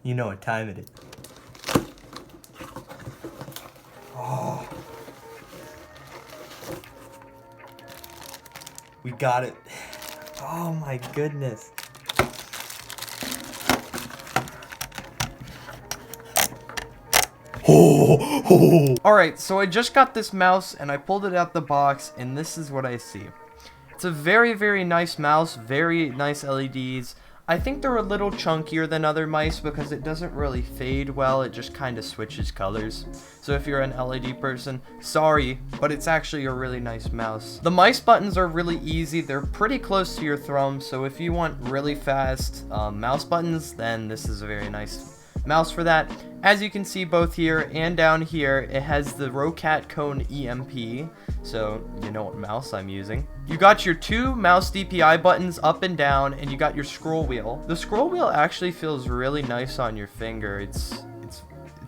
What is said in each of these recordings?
You know what time it is. Oh. We got it. Oh my goodness. Alright, so I just got this mouse and I pulled it out the box and this is what I see. It's a very, very nice mouse, very nice LEDs. I think they're a little chunkier than other mice because it doesn't really fade well, it just kind of switches colors. So if you're an LED person, sorry, but it's actually a really nice mouse. The mice buttons are really easy, they're pretty close to your thumb, so if you want really fast mouse buttons, then this is a very nice mouse for that. As you can see both here and down here, it has the Roccat Kone EMP, so you know what mouse I'm using. You got your two mouse DPI buttons up and down, and you got your scroll wheel. The scroll wheel actually feels really nice on your finger. It's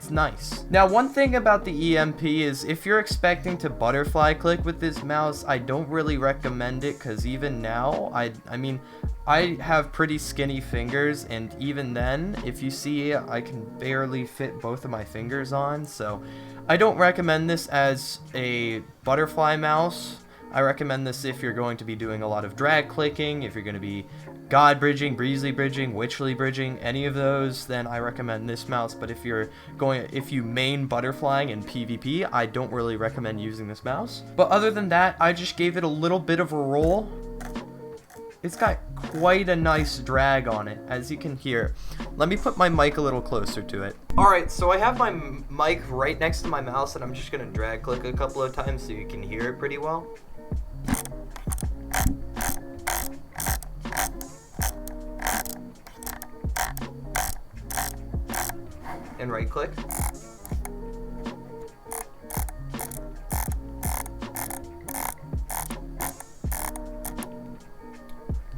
nice. Now, one thing about the EMP is if you're expecting to butterfly click with this mouse, I don't really recommend it because even now, I mean, I have pretty skinny fingers, and even then, if you see, I can barely fit both of my fingers on, so I don't recommend this as a butterfly mouse. I recommend this if you're going to be doing a lot of drag clicking, if you're going to be God bridging, Breezely bridging, 𝐻𝐿y bridging, any of those, then I recommend this mouse. But if you main butterflying in PvP, I don't really recommend using this mouse. But other than that, I just gave it a little bit of a roll. It's got quite a nice drag on it, as you can hear. Let me put my mic a little closer to it. Alright, so I have my mic right next to my mouse, and I'm just going to drag click a couple of times so you can hear it pretty well. And right click.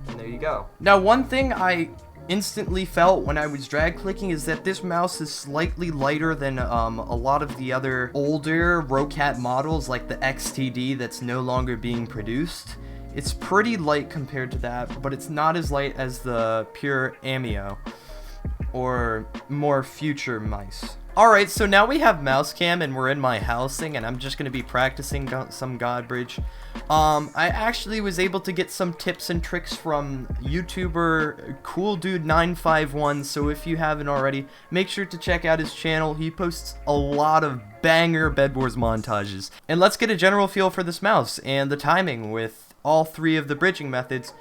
And there you go. Now, one thing I instantly felt when I was drag clicking is that this mouse is slightly lighter than a lot of the other older Roccat models, like the XTD that's no longer being produced. It's pretty light compared to that, but it's not as light as the pure Amio or more future mice. Alright, so now we have mouse cam and we're in my housing, and I'm just going to be practicing some GODBRIDGE. I actually was able to get some tips and tricks from YouTuber CoolDude951, so if you haven't already, make sure to check out his channel. He posts a lot of banger Bed Wars montages. And let's get a general feel for this mouse and the timing with all three of the bridging methods: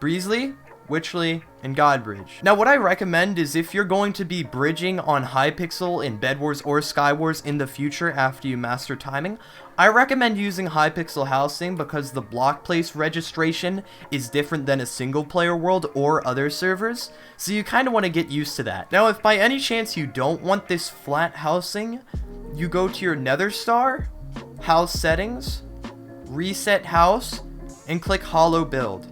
Breezely, 𝐻𝐿y, and GODBRIDGE. Now, what I recommend is if you're going to be bridging on Hypixel in Bed Wars or Skywars in the future after you master timing, I recommend using Hypixel housing because the block place registration is different than a single player world or other servers, so you kind of want to get used to that. Now, if by any chance you don't want this flat housing, you go to your Nether Star, House Settings, Reset House, and click Hollow Build.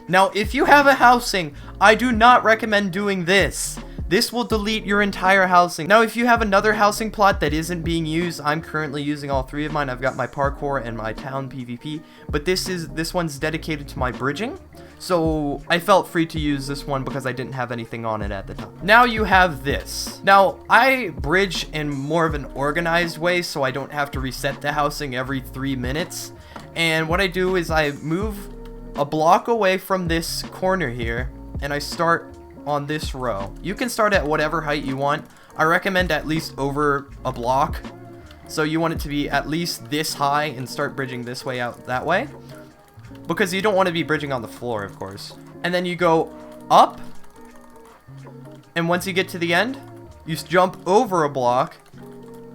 Now, if you have a housing, I do not recommend doing this. This will delete your entire housing. Now, if you have another housing plot that isn't being used, I'm currently using all three of mine. I've got my parkour and my town PvP, but this one's dedicated to my bridging. So I felt free to use this one because I didn't have anything on it at the time. Now you have this. Now, I bridge in more of an organized way, so I don't have to reset the housing every 3 minutes. And what I do is I move a block away from this corner here, and I start on this row. You can start at whatever height you want. I recommend at least over a block. So you want it to be at least this high and start bridging this way out that way, because you don't want to be bridging on the floor, of course. And then you go up, and once you get to the end, you jump over a block,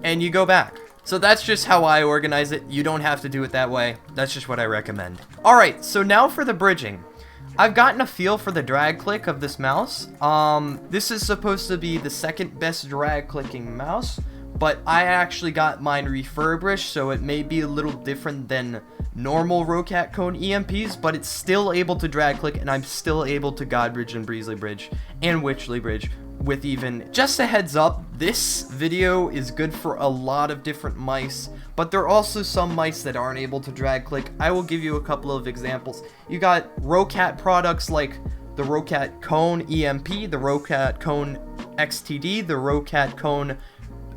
and you go back. So that's just how I organize it. You don't have to do it that way. That's just what I recommend. Alright, so now for the bridging. I've gotten a feel for the drag click of this mouse. This is supposed to be the second best drag clicking mouse, but I actually got mine refurbished, so it may be a little different than normal Roccat Kone EMPs, but it's still able to drag click, and I'm still able to GODBRIDGE and Breezely bridge and 𝐻𝐿y bridge with even, just a heads up, this video is good for a lot of different mice, but there are also some mice that aren't able to drag click. I will give you a couple of examples. You got Roccat products like the Roccat Kone EMP, the Roccat Kone XTD, the Roccat Kone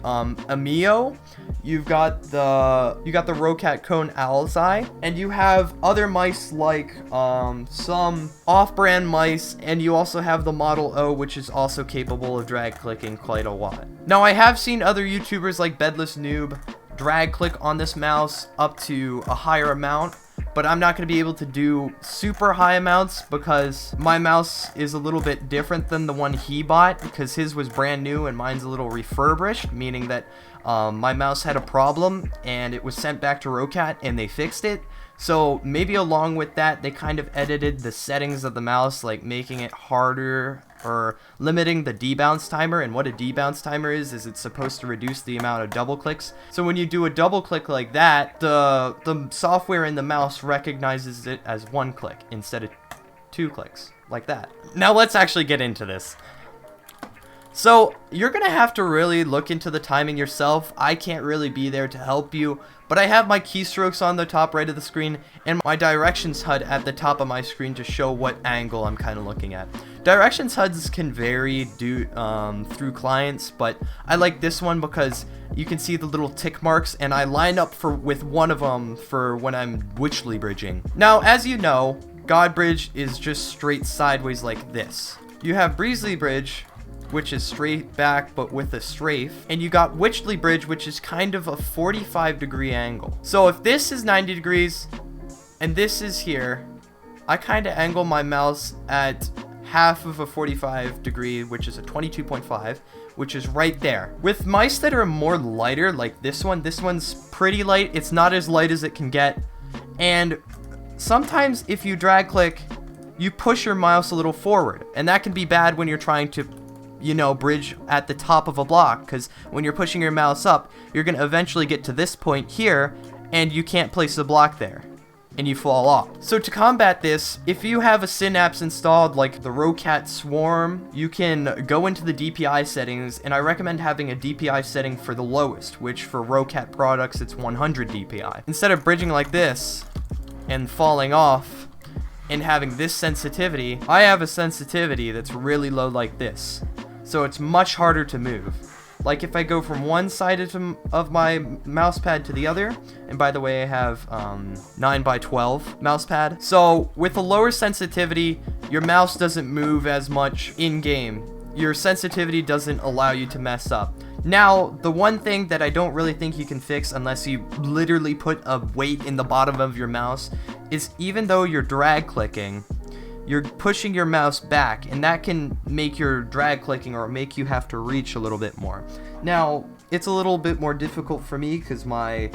Amio. You've got the Roccat Kone 𝐜𝐥𝐷, and you have other mice like some off-brand mice, and you also have the Model O, which is also capable of drag clicking quite a lot. Now, I have seen other YouTubers like Bedless Noob drag click on this mouse up to a higher amount, but I'm not going to be able to do super high amounts because my mouse is a little bit different than the one he bought, because his was brand new and mine's a little refurbished, meaning that my mouse had a problem and it was sent back to Roccat and they fixed it. So maybe along with that, they kind of edited the settings of the mouse, like making it harder or limiting the debounce timer. And what a debounce timer is it's supposed to reduce the amount of double clicks. So when you do a double click like that, the software in the mouse recognizes it as one click instead of 2 clicks, like that. Now let's actually get into this. So you're gonna have to really look into the timing yourself. I can't really be there to help you, but I have my keystrokes on the top right of the screen and my directions HUD at the top of my screen to show what angle I'm kind of looking at. Directions HUDs can vary through clients, but I like this one because you can see the little tick marks, and I line up with one of them for when I'm witchly bridging. Now, as you know, God Bridge is just straight sideways like this. You have Breezely Bridge, which is straight back but with a strafe, and you got Witchly Bridge, which is kind of a 45-degree angle. So if this is 90 degrees and this is here, I kind of angle my mouse at half of a 45 degree, which is a 22.5, which is right there. With mice that are more lighter, like this one's pretty light. It's not as light as it can get, and sometimes if you drag click, you push your mouse a little forward, and that can be bad when you're trying to, you know, bridge at the top of a block, because when you're pushing your mouse up, you're going to eventually get to this point here, and you can't place the block there, and you fall off. So to combat this, if you have a Synapse installed like the Roccat Swarm, you can go into the DPI settings, and I recommend having a DPI setting for the lowest, which for Roccat products, it's 100 DPI. Instead of bridging like this and falling off and having this sensitivity, I have a sensitivity that's really low like this. So it's much harder to move. Like if I go from one side of my mouse pad to the other, and by the way, I have 9x12 mouse pad. So with a lower sensitivity, your mouse doesn't move as much in game. Your sensitivity doesn't allow you to mess up. Now, the one thing that I don't really think you can fix unless you literally put a weight in the bottom of your mouse is, even though you're drag clicking, you're pushing your mouse back, and that can make your drag clicking or make you have to reach a little bit more. Now, it's a little bit more difficult for me because I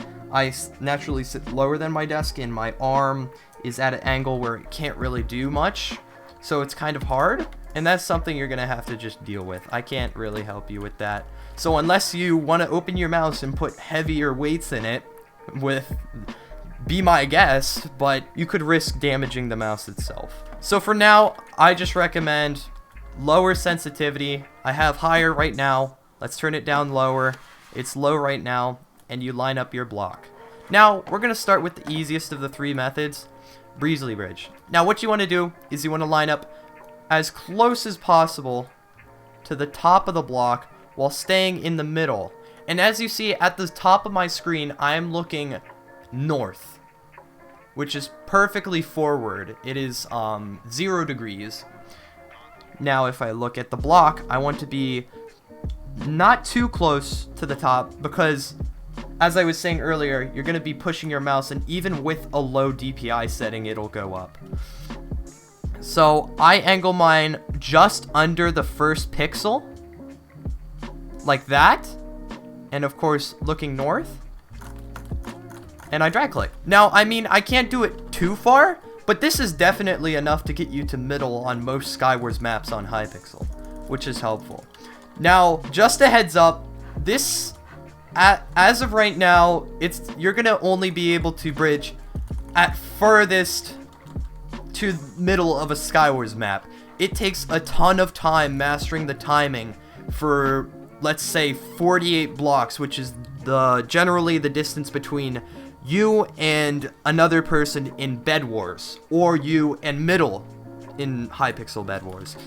naturally sit lower than my desk, and my arm is at an angle where it can't really do much, so it's kind of hard, and that's something you're gonna have to just deal with. I can't really help you with that. So unless you want to open your mouse and put heavier weights in it, be my guest, but you could risk damaging the mouse itself. So for now, I just recommend lower sensitivity. I have higher right now. Let's turn it down lower. It's low right now, and you line up your block. Now, we're going to start with the easiest of the 3 methods, Breezely Bridge. Now, what you want to do is you want to line up as close as possible to the top of the block while staying in the middle. And as you see at the top of my screen, I am looking north, which is perfectly forward. It is 0 degrees. Now if I look at the block, I want to be not too close to the top, because as I was saying earlier, you're going to be pushing your mouse, and even with a low DPI setting, it'll go up. So I angle mine just under the first pixel, like that, and of course looking north, and I drag click. Now, I mean, I can't do it too far, but this is definitely enough to get you to middle on most Skywars maps on Hypixel, which is helpful. Now, just a heads up, this, as of right now, you're gonna only be able to bridge at furthest to middle of a Skywars map. It takes a ton of time mastering the timing for, let's say, 48 blocks, which is generally the distance between you and another person in Bed Wars, or you and Middle in Hypixel Bed Wars.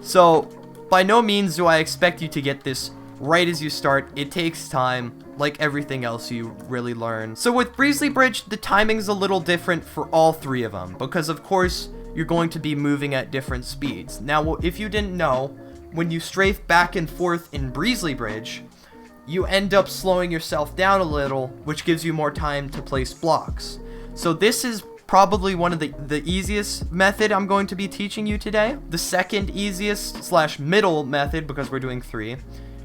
So, by no means do I expect you to get this right as you start. It takes time, like everything else you really learn. So with Breezely Bridge, the timing's a little different for all three of them, because of course, you're going to be moving at different speeds. Now, if you didn't know, when you strafe back and forth in Breezely Bridge, you end up slowing yourself down a little, which gives you more time to place blocks. So this is probably one of the easiest method I'm going to be teaching you today. The second easiest / middle method, because we're doing 3,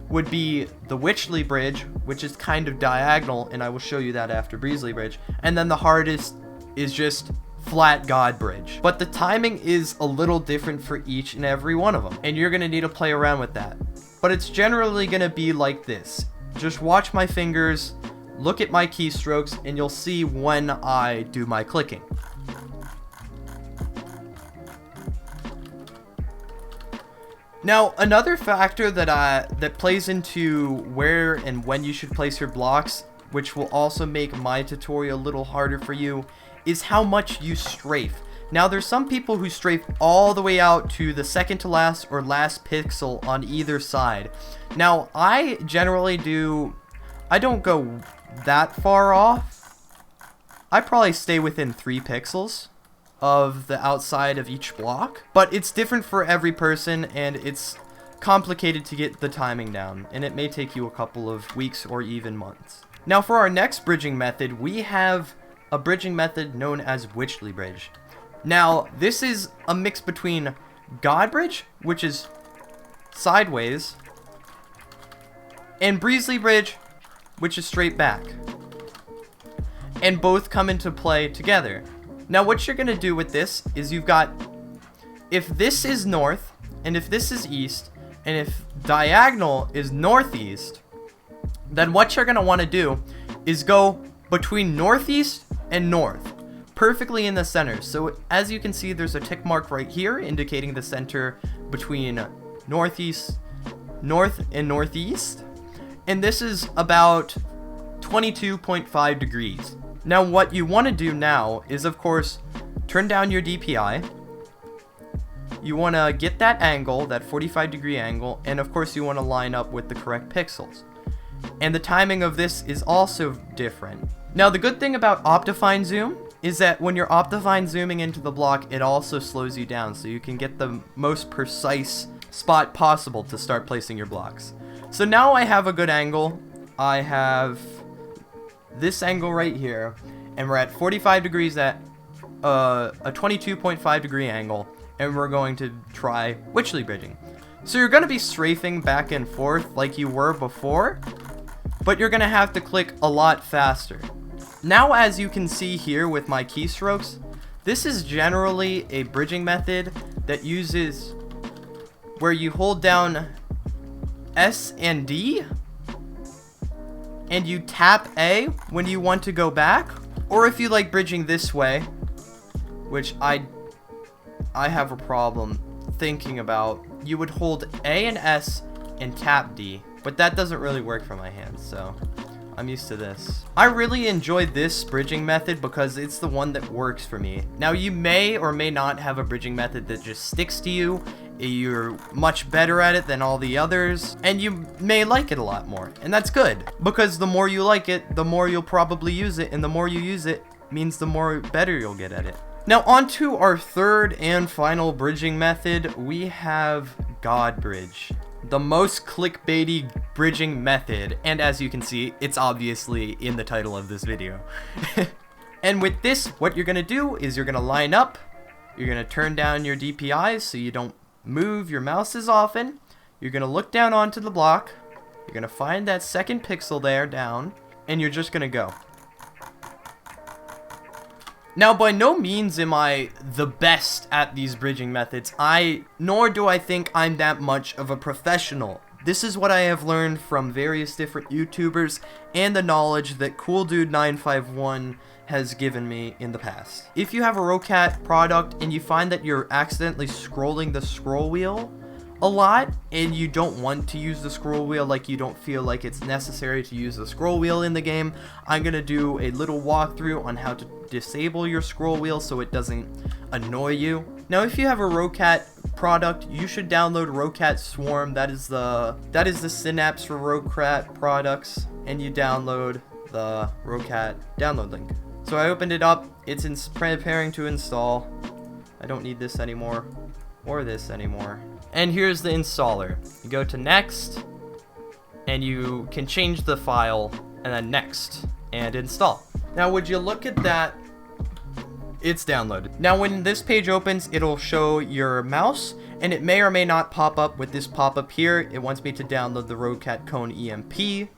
would be the Wytchly Bridge, which is kind of diagonal, and I will show you that after Breezely Bridge. And then the hardest is just flat God Bridge. But the timing is a little different for each and every one of them, and you're gonna need to play around with that. But it's generally gonna be like this. Just watch my fingers, look at my keystrokes, and you'll see when I do my clicking. Now, another factor that plays into where and when you should place your blocks, which will also make my tutorial a little harder for you, is how much you strafe. Now, there's some people who strafe all the way out to the second to last or last pixel on either side. Now, I generally I don't go that far off. I probably stay within 3 pixels of the outside of each block, but it's different for every person, and it's complicated to get the timing down, and it may take you a couple of weeks or even months. Now, for our next bridging method, we have a bridging method known as Wytchly Bridge. Now, this is a mix between God Bridge, which is sideways, and Breezely Bridge, which is straight back. And both come into play together. Now, what you're going to do with this is if this is north, and if this is east, and if diagonal is northeast, then what you're going to want to do is go between northeast and north, perfectly in the center. So as you can see, there's a tick mark right here indicating the center between north and northeast. And this is about 22.5 degrees. Now, what you want to do now is, of course, turn down your DPI. You want to get that angle, that 45-degree angle, and of course you want to line up with the correct pixels. And the timing of this is also different. Now, the good thing about Optifine Zoom is that when you're Optifine zooming into the block, it also slows you down, so you can get the most precise spot possible to start placing your blocks. So now I have a good angle. I have this angle right here, and we're at 45 degrees at a 22.5 degree angle, and we're going to try Wytchly bridging. So you're going to be strafing back and forth like you were before, but you're going to have to click a lot faster. Now, as you can see here with my keystrokes, this is generally a bridging method that uses where you hold down S and D, and you tap A when you want to go back, or if you like bridging this way, which I have a problem thinking about, you would hold A and S and tap D, but that doesn't really work for my hands, so I'm used to this. I really enjoy this bridging method because it's the one that works for me. Now, you may or may not have a bridging method that just sticks to you. You're much better at it than all the others, and you may like it a lot more, and that's good, because the more you like it, the more you'll probably use it, and the more you use it means the more better you'll get at it. Now, on to our third and final bridging method. We have God Bridge, the most clickbaity bridging method, and as you can see, it's obviously in the title of this video. And with this, what you're gonna do is you're gonna line up, you're gonna turn down your DPIs so you don't move your mouse as often. You're gonna look down onto the block, you're gonna find that second pixel there down, and you're just gonna go. Now, by no means am I the best at these bridging methods, nor do I think I'm that much of a professional. This is what I have learned from various different YouTubers and the knowledge that CoolDude951 has given me in the past. If you have a Roccat product and you find that you're accidentally scrolling the scroll wheel a lot and you don't want to use the scroll wheel, like you don't feel like it's necessary to use the scroll wheel in the game, I'm gonna do a little walkthrough on how to disable your scroll wheel so it doesn't annoy you. Now if you have a Roccat product, you should download Roccat Swarm. That is the Synapse for Roccat products, and you download the Roccat download link. So I opened it up, it's preparing to install. I don't need this anymore, or this anymore. And here's the installer. You go to next, and you can change the file, and then next, and install. Now would you look at that, it's downloaded. Now when this page opens, it'll show your mouse, and it may or may not pop up with this pop-up here. It wants me to download the Roccat Kone EMP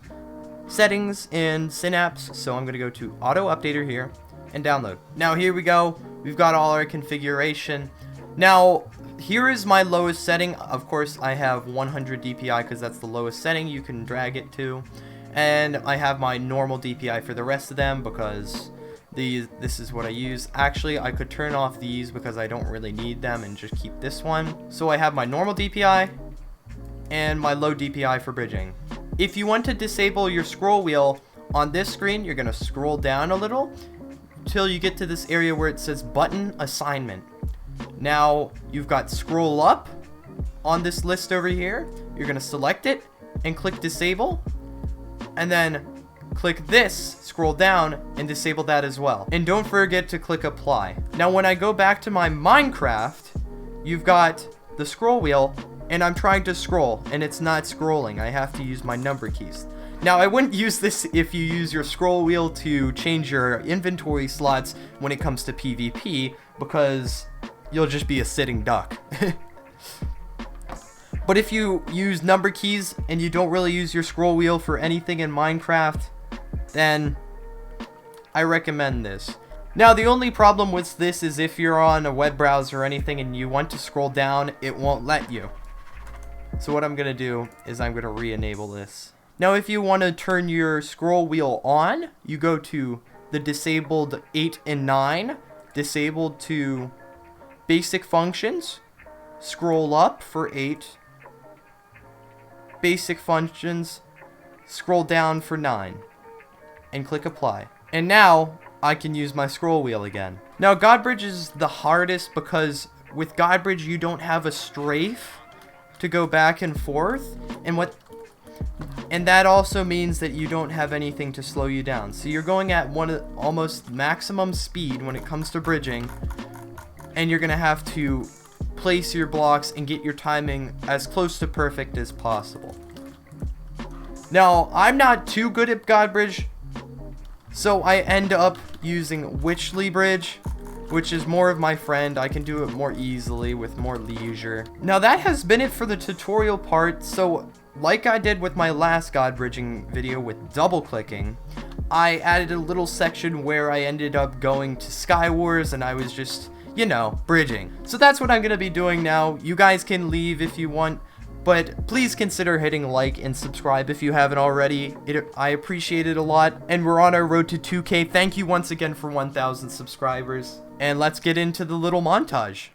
settings in Synapse, so I'm gonna go to Auto Updater here, and download. Now here we go, we've got all our configuration. Now, here is my lowest setting. Of course, I have 100 DPI because that's the lowest setting you can drag it to. And I have my normal DPI for the rest of them because this is what I use. Actually, I could turn off these because I don't really need them and just keep this one. So I have my normal DPI and my low DPI for bridging. If you want to disable your scroll wheel, on this screen, you're going to scroll down a little till you get to this area where it says button assignment. Now you've got scroll up on this list over here. You're going to select it and click disable, and then click this, scroll down, and disable that as well. And don't forget to click apply. Now when I go back to my Minecraft, you've got the scroll wheel, and I'm trying to scroll and it's not scrolling. I have to use my number keys. Now, I wouldn't use this if you use your scroll wheel to change your inventory slots when it comes to PvP, because you'll just be a sitting duck. But if you use number keys and you don't really use your scroll wheel for anything in Minecraft, then I recommend this. Now, the only problem with this is if you're on a web browser or anything and you want to scroll down, it won't let you. So what I'm going to do is I'm going to re-enable this. Now, if you want to turn your scroll wheel on, you go to the disabled 8 and 9, disabled to basic functions, scroll up for 8, basic functions, scroll down for 9, and click apply. And now I can use my scroll wheel again. Now, GODBRIDGE is the hardest because with GODBRIDGE you don't have a strafe to go back and forth, and that also means that you don't have anything to slow you down. So you're going at almost maximum speed when it comes to bridging, and you're gonna have to place your blocks and get your timing as close to perfect as possible. Now, I'm not too good at GODBRIDGE, so I end up using 𝐜𝐿, which is more of my friend. I can do it more easily with more leisure. Now, that has been it for the tutorial part. So like I did with my last GODBRIDGING video with double clicking, I added a little section where I ended up going to Skywars and I was just, you know, bridging. So that's what I'm going to be doing now. You guys can leave if you want, but please consider hitting like and subscribe if you haven't already. I appreciate it a lot, and we're on our road to 2K. Thank you once again for 1,000 subscribers, and let's get into the little montage.